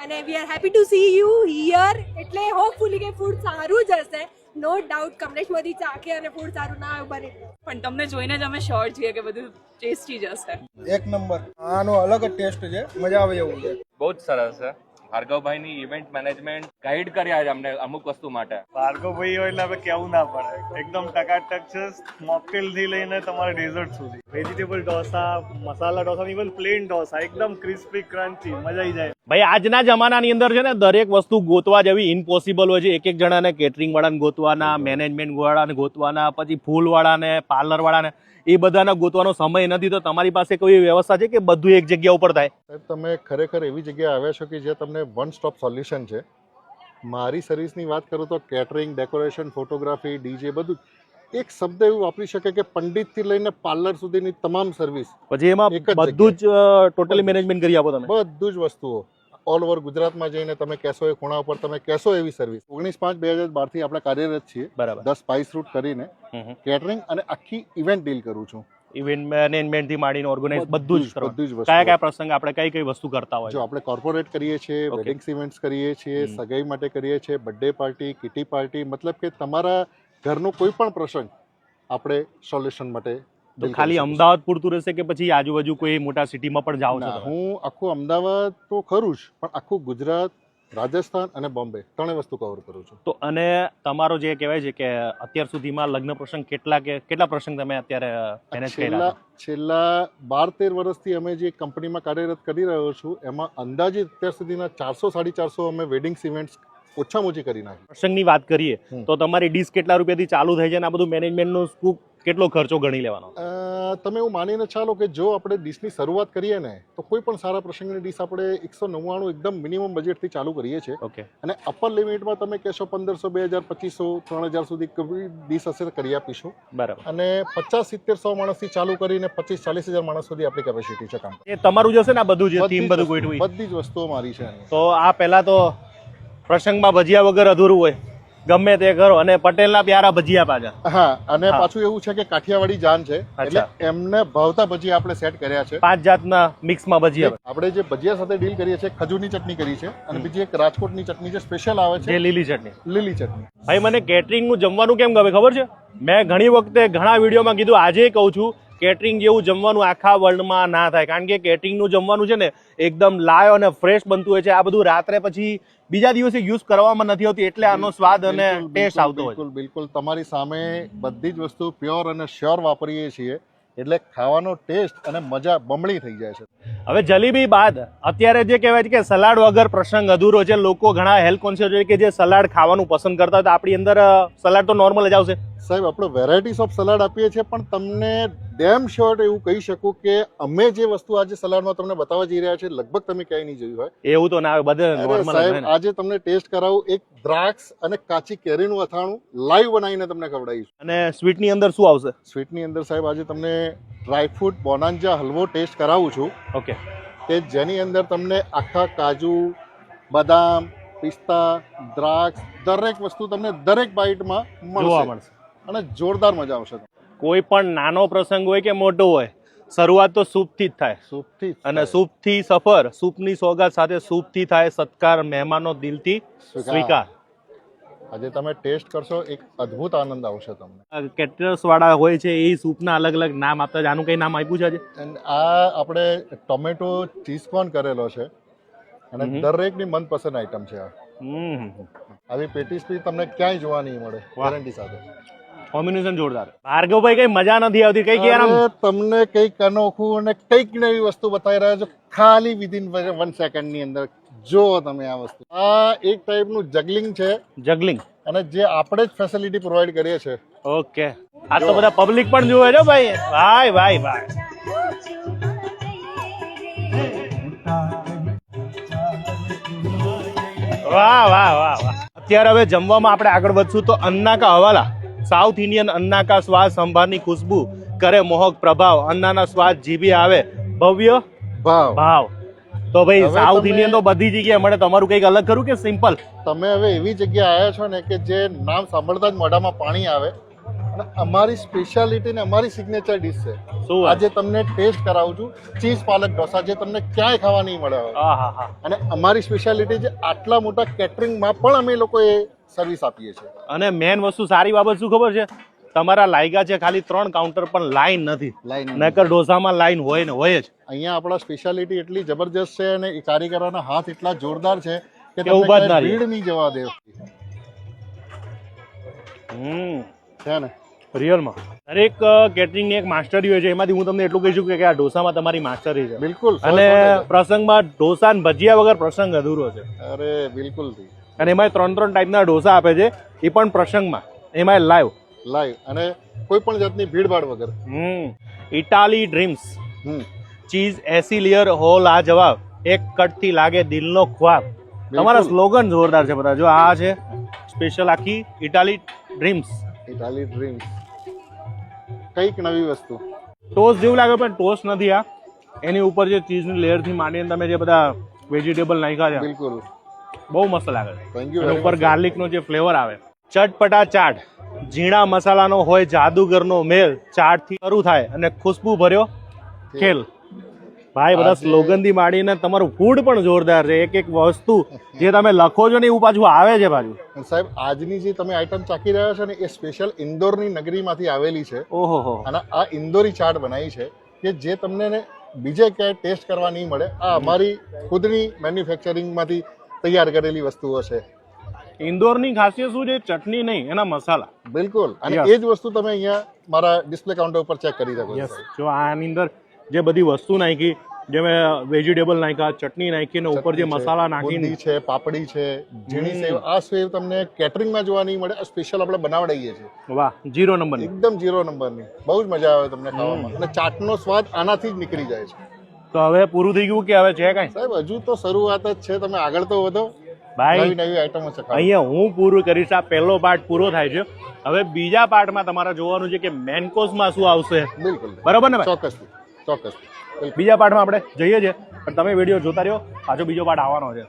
અને we are happy to C you hear. એટલે hopefully કે ફૂડ સારું જ હશે. નો ડાઉટ કમલેશ મોદી ચાખે અને ફૂડ સારું ના બને, પણ તમને જોઈને જ અમે શ્યોર છીએ કે બધું ટેસ્ટી જ હશે. એક નંબર, આનો અલગ જ ટેસ્ટ છે, મજા આવે એવું છે. બહુ જ સરસ છે. ભાર્ગવભાઈની ઇવેન્ટ મેનેજમેન્ટ ગાઈડ કર્યા છે અમને અમુક વસ્તુ માટે. ભાર્ગવભાઈ હોય એટલે હવે કેવું ના પડે, એકદમ ટકાટક છે. મોકટેલ થી લઈને તમારે ડેઝર્ટ સુધી, vegetable dosa, masala dosa, even plane dosa, એકદમ ક્રિસ્પી ક્રન્ચી, મજા આવી જાય. ભાઈ આજના જમાનાની અંદર છે ને દરેક વસ્તુ ગોતવા જેવી ઇમ્પોસિબલ હોય છે. એક એક જણાને કેટરિંગ વાળાને ગોતવાના, મેનેજમેન્ટ વાળાને ગોતવાના, પછી ફૂલ વાળાને, પાર્લર વાળાને, એ બધાને ગોતવાનો સમય નથી. તો તમારી પાસે કોઈ વ્યવસ્થા છે કે બધું એક જગ્યા ઉપર થાય? સાહેબ, તમે ખરેખર એવી જગ્યાએ આવ્યા છો કે જે તમને વન સ્ટોપ સોલ્યુશન છે. મારી સર્વિસની વાત કરું તો કેટરિંગ, ડેકોરેશન, ફોટોગ્રાફી, ડીજે, બધું એક શબ્દ એવું વાપરી શકે કે પંડિતથી લઈને પાર્લર સુધીની તમામ સર્વિસ. પછી એમાં બધું જ ટોટલી મેનેજમેન્ટ કરી આપો તમે? બધું જ વસ્તુઓ ઓલ ઓવર ગુજરાતમાં જઈને તમે કહેશો એ ખૂણા ઉપર તમે કહેશો એવી સર્વિસ. 19/5/2012 થી આપણે કાર્યરત છીએ. બરાબર. 10 સ્પાઇસ રૂટ કરીને કેટરિંગ અને આખી ઇવેન્ટ ડીલ કરું છું. ઇવેન્ટ મેનેજમેન્ટ થી માંડીને ઓર્ગેનાઇઝ બધું જ બધું જ વસ્તુ. કયા કયા પ્રસંગ આપણે કઈ કઈ વસ્તુ કરતા હોય? જો આપણે કોર્પોરેટ કરીએ છીએ, વેડિંગ્સ ઇવેન્ટ્સ કરીએ છીએ, સગાઈ માટે કરીએ છીએ, બર્થડે પાર્ટી, કિટી પાર્ટી, મતલબ કે તમારા ઘરનો કોઈ પણ પ્રસંગ આપણે સોલ્યુશન માટે. તો ખાલી અમદાવાદ પૂરતું રહેશે કે પછી આજુબાજુ કોઈ મોટા સિટીમાં પણ જાઓ છો? હું આખું અમદાવાદ તો ખરું જ, પણ આખું ગુજરાત, રાજસ્થાન અને બોમ્બે ત્રણેય વસ્તુ કવર કરું છું. તો અને તમારો જે કહેવાય છે કે અત્યાર સુધીમાં લગ્ન પ્રસંગ કેટલા પ્રસંગ તમે અત્યારે મેનેજ કર્યા? છેલ્લા 12-13 વર્ષથી અમે જે કંપનીમાં કાર્યરત કરી રહ્યો છું એમાં અંદાજિત અત્યાર સુધીના 400-450 અમે વેડિંગ્સ ઇવેન્ટ્સ ઓછામાં ઓછી કરી નાખી. પ્રસંગની વાત કરીએ તો તમારી ડીશ કેટલા રૂપિયાથી ચાલુ થાય છે અને આ બધું મેનેજમેન્ટનો કેટલો ખર્ચો ગણી લેવાનો? તમે એવું માનીને ચાલો કે જો આપણે ડીશની શરૂઆત કરીએ ને તો કોઈ પણ સારા પ્રસંગની ડીશ આપણે 199 એકદમ મિનિમમ બજેટથી ચાલુ કરીએ છીએ. ઓકે. અને અપર લિમિટમાં તમે કહેશો 1500, 2000, 2500, 3000 સુધી ડીશ હશે કરી આપીશું. બરાબર. અને 50-70-100 માણસથી ચાલુ કરીને 25-40 હજાર માણસ સુધી આપણી કેપેસિટી છે કામ. એ તમારું જશે ને આ બધું જે થીમ બધું ગોઠવી? બધી જ વસ્તુઓ મારી છે. તો આ પહેલા તો પ્રસંગમાં ભજીયા વગર અધૂરું હોય, ગમે તે કરો, અને પટેલના પ્યારા ભજીયા પાછા. હા, અને પાછું એવું છે કે કાઠિયાવાડી જાન છે એટલે એમને ભાવતા ભજીયા આપણે સેટ કર્યા છે. 5 જાતના મિક્સમાં ભજીયા. આપણે જે ભજીયા સાથે ડીલ કરીએ છીએ, ખજૂરની ચટણી કરી છે અને બીજી એક રાજકોટની ચટણી જે સ્પેશિયલ આવે છે, જે લીલી ચટણી. લીલી ચટણી. ભાઈ મને કેટરિંગનું જમવાનું કેમ ગમે ખબર છે? મેં ઘણી વખતે ઘણા વિડીયોમાં કીધું, આજે કહું છું, કેટરિંગ જેવું જમવાનું આખા વર્લ્ડમાં ના થાય. કારણ કે કેટરિંગનું જમવાનું છે ને એકદમ લાયો અને ફ્રેશ બનતું હોય છે. આ બધું રાત્રે પછી બીજા દિવસે યુઝ કરવામાં નથી આવતી, એટલે આનો સ્વાદ અને ટેસ્ટ આવતો હોય. બિલકુલ બિલકુલ તમારી સામે બધી જ વસ્તુ પ્યોર અને શ્યોર વાપરીએ છીએ એટલે ખાવાનો ટેસ્ટ અને મજા બમણી થઈ જાય છે. હવે જલેબી બાદ અત્યારે જે કહેવાય છે કે સલાડ વગર પ્રસંગ અધૂરો છે. લોકો ઘણા હેલ્થ કોન્શિયસ છે કે જે સલાડ ખાવાનું પસંદ કરતા હતા. આપણી અંદર સલાડ તો નોર્મલ જ આવશે સાહેબ. આપણે વેરાયટીઝ ઓફ સલાડ આપીએ છીએ, પણ તમને ડેમ શ્યોર એવું કહી શકું કે અમે જે વસ્તુ આજે સલાડમાં તમને બતાવવા જઈ રહ્યા છે લગભગ તમે ક્યાંય નહીં જોયું હોય. એવું તો ના આવે, બધે નોર્મલ. સાહેબ આજે તમને ટેસ્ટ કરાવું, એક દ્રાક્ષ અને કાચી કેરીનું અથાણું લાઈવ બનાવીને તમને ખવડાવીશું. અને સ્વીટની અંદર શું આવશે? સ્વીટની અંદર સાહેબ આજે તમને ડ્રાયફ્રૂટ બોનાન્જા હલવો ટેસ્ટ કરાવું છું. ઓકે. કે જેની અંદર તમને આખા કાજુ, બદામ, પિસ્તા, દ્રાક્ષ દરેક વસ્તુ તમને દરેક બાઇટમાં મળશે અને જોરદાર મજા આવશે. કોઈ પણ નાનો પ્રસંગ હોય કે મોટો હોય, શરૂઆત તો સૂપથી જ થાય. સૂપથી. અને સૂપથી સફર, સૂપની સોગાદ સાથે સૂપથી થાય સત્કાર, મહેમાનો દિલથી સ્વીકાર. આજે તમે ટેસ્ટ કરશો, એક અદ્ભુત આનંદ આવશે તમને. કેટરર્સ વાળા હોય છે એ સૂપના અલગ અલગ નામ આપતા. આનું કઈ નામ આપ્યું છે આજે? આ આપણે ટોમેટો ચીઝ કોર્ન કરેલો છે અને દરેકની મનપસંદ આઈટમ છે આ. આવી પેટીસ બી તમને ક્યાંય જોવા નહીં મળે, ગેરંટી સાથે. કોમ્બિનેશન જોરદાર. ભાર્ગવભાઈ કઈ મજા નથી આવતી? કઈ કે તમને કઈક અનોખું અને કઈક નવી વસ્તુ બતાવી રહ્યા છો ખાલી વિધિન 1 સેકન્ડની અંદર. જો તમે આ વસ્તુ, આ એક ટાઈપનું જગલિંગ છે. જગલિંગ. અને જે આપણે જ ફેસિલિટી પ્રોવાઈડ કરીએ છીએ. ઓકે. આ તો બધા પબ્લિક પણ જોવે છે ભાઈ. ભાઈ ભાઈ ભાઈ. વાહ વાહ વાહ વાહ. અત્યારે હવે જમવામાં આપણે આગળ વધશું તો અન્ના કા હવાલા. સાઉથ ઇન્ડિયન અન્ના કા સ્વાદ, સંભારની ખુશ્બુ કરે મોહક પ્રભાવ, અન્નાના સ્વાદ જીભે આવે ભવ્ય ભાવ. તો ભાઈ સાઉથ ઇન્ડિયન તો બધી જગ્યાએ મળે, તમારું કંઈક અલગ કરું કે સિમ્પલ? તમે હવે એવી જગ્યાએ આવ્યા છો ને કે જે નામ સાંભળતા જ મોઢામાં પાણી આવે અને અમારી સ્પેશિયાલિટી ને અમારી સિગ્નેચર ડિશ છે. શું વાત? આજે તમને ટેસ્ટ કરાવું છું ચીઝ પાલક ઢોસા, જે તમને ક્યાંય ખાવા નહીં મળે હવે. આહા. અને અમારી સ્પેશિયાલિટી છે આટલા મોટા કેટરિંગમાં પણ અમે લોકો એ સર્વિસ આપીએ છીએ. અને મેન વસ્તુ સારી બાબત શું ખબર છે, તમારા લાયગા છે ખાલી 3 કાઉન્ટર પણ લાઈન નથી. નકર ઢોસામાં લાઈન હોય ને હોય જ. અહીંયા આપણા સ્પેશિયાલિટી એટલી જબરજસ્ત છે અને એ કારીગરોના હાથ એટલા જોરદાર છે કે કે ઊભા જ ના તમને રહે. ભીડ નહીં જવા દે. છે ને રિયલમાં દરેક કેટરિંગની એક માસ્ટરી હોય છે. એમાંથી હું તમને એટલું કહીશું કે આ ઢોસામાં તમારી માસ્ટરી છે. બિલકુલ. અને પ્રસંગમાં ઢોસા ને ભજીયા વગર પ્રસંગ અધૂરો છે. અરે બિલકુલ થી અને એમાં 3 ટાઈપના ઢોસા આપે છે, એ પણ પ્રસંગમાં, એમાં લાઈવ. અને કોઈ પણ જાતની ભીડભાડ વગર. ઇટાલી ડ્રીમ્સ, હમ ચીઝ એસી લેયર હો લાજવાબ, એક કટથી લાગે દિલનો ખ્વાબ. તમારા સ્લોગન જોરદાર છે બધા. જો આ છે સ્પેશિયલ આખી ઇટાલી ડ્રીમ્સ. ઇટાલી ડ્રીમ્સ કઈક નવી વસ્તુ. ટોસ્ટ જેવું લાગે પણ ટોસ્ટ નથી આ. એની ઉપર જે ચીઝની લેયરથી માંડીને તમે જે બધા વેજીટેબલ નાખ્યા છે, બિલકુલ બહુ મસ્ત લાગે છે. Thank you. અને ઉપર ગાર્લિકનો જે ફ્લેવર આવે, ચટપટા ચાટ, ઝીણા મસાલાનો હોય જાદુગરનો મેલ, ચાટથી શરૂ થાય અને ખુશ્બુ ભર્યો ખેલ. ભાઈ બધા સ્લોગન થી માંડીને તમારું ફૂડ પણ જોરદાર છે. એક એક વસ્તુ જે તમે લખો છો ને એવું પાછું આવે છે પાછું. સાહેબ આજની જે તમે આઈટમ ચાખી રહ્યા છો ને એ સ્પેશિયલ ઇન્દોરની નગરીમાંથી આવેલી છે. ઓહો. અને આ ઇન્દોરી ચાટ બનાવી છે કે જે તમને ને બીજે ક્યાંય ટેસ્ટ કરવા નહીં મળે. આ અમારી ખુદની મેન્યુફેક્ચરિંગમાંથી તૈયાર કરેલી વસ્તુઓ છે. ઇન્દોરની ખાસિયત શું છે? ચટણી નહીં, એના મસાલા. બિલકુલ. અને Yes. એ જ વસ્તુ તમે અહીંયા મારા ડિસ્પ્લે કાઉન્ટર ઉપર ચેક કરી શકો છો. જો આની અંદર જે બધી વસ્તુ નાખી, જે મેં વેજીટેબલ નાખ્યા, ચટણી નાખી ને ઉપર જે મસાલા નાખીને, બુંદી છે, પાપડી છે, ઝીણી સેવ. આ સેવ તમને કેટરિંગમાં જોવા નહીં મળે. સ્પેશિયલ આપણે બનાવડાવીએ છીએ. વાહ, 0 નંબરની. એકદમ 0 નંબરની. બહુ જ મજા આવે તમને ખાવામાં. અને ચાટનો સ્વાદ આનાથી જ નીકળી જાય છે. તો હવે પૂરું થઈ ગયું કે હવે છે કઈ? સાહેબ હજુ તો શરૂઆત જ છે. તમે આગળ તો વધો. ભાઈ નવી નવી આઈટમો છે. અહીંયા હું પૂરું કરીશ. આ પહેલો પાર્ટ પૂરો થાય છે. હવે બીજા પાર્ટમાં તમારે જોવાનું છે કે મેન કોર્સમાં શું આવશે. બિલકુલ બરાબર ને ભાઈ? ચોક્કસથી. બીજા પાર્ટમાં આપણે જઈએ છીએ, પણ તમે વિડીયો જોતા રહ્યો, પાછો બીજો પાર્ટ આવવાનો છે.